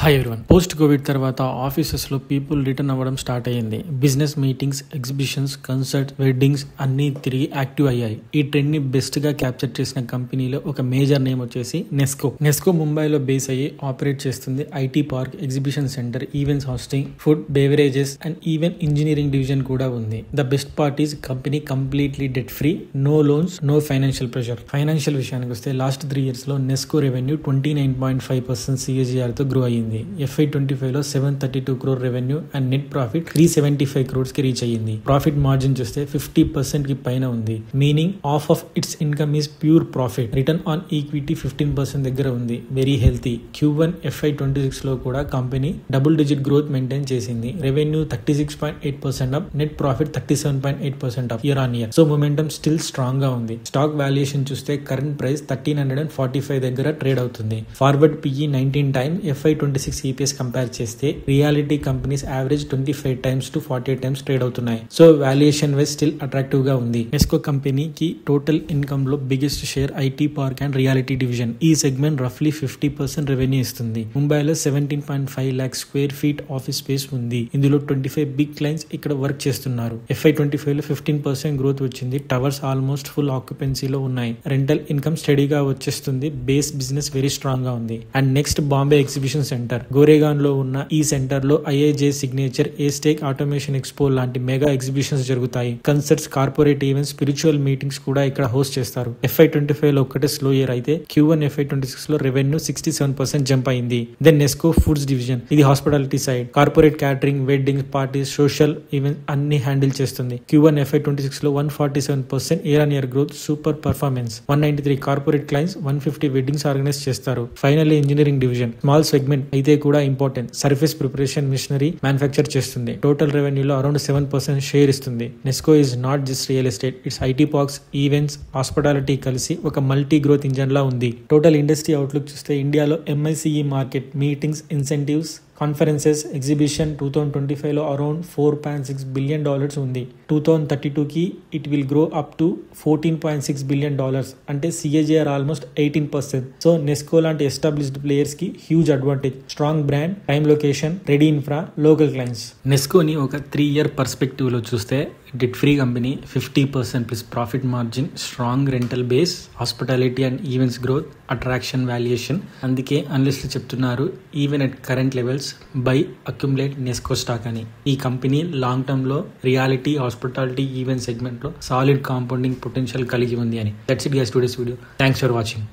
Hi everyone. Post covid తర్వాత ఆఫీసెస్లో people return అవ్వడం స్టార్ట్ అయ్యింది. Business meetings, exhibitions, concert, weddings అన్నీ తిరిగి యాక్టివ్ అయ్యాయి. ఈ ట్రెండ్ ని బెస్ట్ గా క్యాప్చర్ చేసిన కంపెనీలో ఒక మేజర్ నేమ్ వచ్చేసి నెస్కో. నెస్కో ముంబైలో బేస్ అయ్యి ఆపరేట్ చేస్తుంది. IT park, exhibition centre, events hosting, food, beverages and even engineering division కూడా ఉంది. The best part is company completely debt free, no loans, no financial pressure. Financial విషయానికి వస్తే లాస్ట్ 3 years లో Nesco revenue 29.5% CAGR తో grow అయ్యింది. FY25 లో 732 crore రెవెన్యూ and net profit 375 crores కి రీచ్ అయ్యింది. ప్రాఫిట్ మార్జిన్ చూస్తే 50% కి పైన ఉంది. Meaning of its income is pure profit. Return on equity 15% దగ్గర ఉంది. Very healthy. Q1 FY26 లో కూడా company double digit growth maintain చేసింది. Revenue 36.8% up, net profit 37.8% up year on year. So momentum still strong గా ఉంది. Stock valuation చూస్తే current price 1345 దగ్గర trade అవుతుంది. Forward PE 19 times, FY26 EPS compare చేస్తే realty companies average 25 times to 48 times trade అవుతున్నాయి. So valuation wise still attractive గా ఉంది. నెస్కో కంపెనీకి టోటల్ ఇన్కమ్ లో biggest share IT park and reality division. ఈ సెగ్మెంట్ రఫ్లీ 50% రెవెన్యూ ఇస్తుంది. ముంబైలో 17.5 lakh square feet office space ఉంది. ఇందులో 25 బిగ్ క్లయింట్స్ ఇక్కడ వర్క్ చేస్తున్నారు. FY25 లో 15% గ్రోత్ వచ్చింది. టవర్స్ ఆల్మోస్ట్ ఫుల్ ఆక్యుపెన్సీలో ఉన్నాయి. రెంటల్ ఇన్కమ్ స్టడీగా వచ్చేస్తుంది. బేస్ బిజినెస్ వెరీ స్ట్రాంగ్ గా ఉంది. And next Bombay exhibition centre. Goregaon లో ఉన్న ఈ సెంటర్ లో IIJ సిగ్నేచర్, ఏస్టేక్ ఆటోమేషన్ ఎక్స్పో లాంటి మెగా ఎగ్జిబిషన్స్ జరుగుతాయి. Concerts, corporate events, spiritual meetings కూడా ఇక్కడ హోస్ట్ చేస్తారు. FY25 లో ఒక్కటే స్లో ఇయర్ అయితే Q1 FY26 లో రెవెన్యూ 67% జంప్ అయింది. Then Nesco foods division. ఇది hospitality side. Corporate catering, wedding, parties, social events అన్ని హ్యాండిల్ చేస్తుంది. Q1 FY26 లో 147% year on year growth. Super performance. 193 corporate clients, 150 weddings organise చేస్తారు. Finally engineering division. Small segment అయితే కూడా important. Surface preparation machinery manufacture చేస్తుంది. Total రెవెన్యూలో around 7% share ఇస్తుంది. Nesco is not just real estate, it's IT parks, events, hospitality కలిసి ఒక multi growth engine లా ఉంది. Total industry outlook చూస్తే ఇండియాలో MICE market, meetings, incentives, conferences, exhibition 2025 లో అరౌండ్ $4.6 billion ఉంది. 2032కి it will grow up to $14.6 billion. అంటే CAGR ఆల్మోస్ట్ 18%. సో నెస్కో లాంటి ఎస్టాబ్లిష్డ్ ప్లేయర్స్ కి huge advantage. Strong brand, prime location, ready infra, local clients. నెస్కోని ఒక 3 year పర్స్పెక్టివ్ లో చూస్తే debt free company, 50% plus profit margin, strong rental base, hospitality and events growth, attraction valuation. అందుకే అనలిస్టులు చెప్తున్నారు even at current levels by accumulate Nesco stock అని. ఈ company long term లో రియాలిటీ, హాస్పిటాలిటీ, ఈవెంట్ సెగ్మెంట్ లో solid compounding potential కలిగి ఉంది అని. That's it guys today's video. Thanks for watching.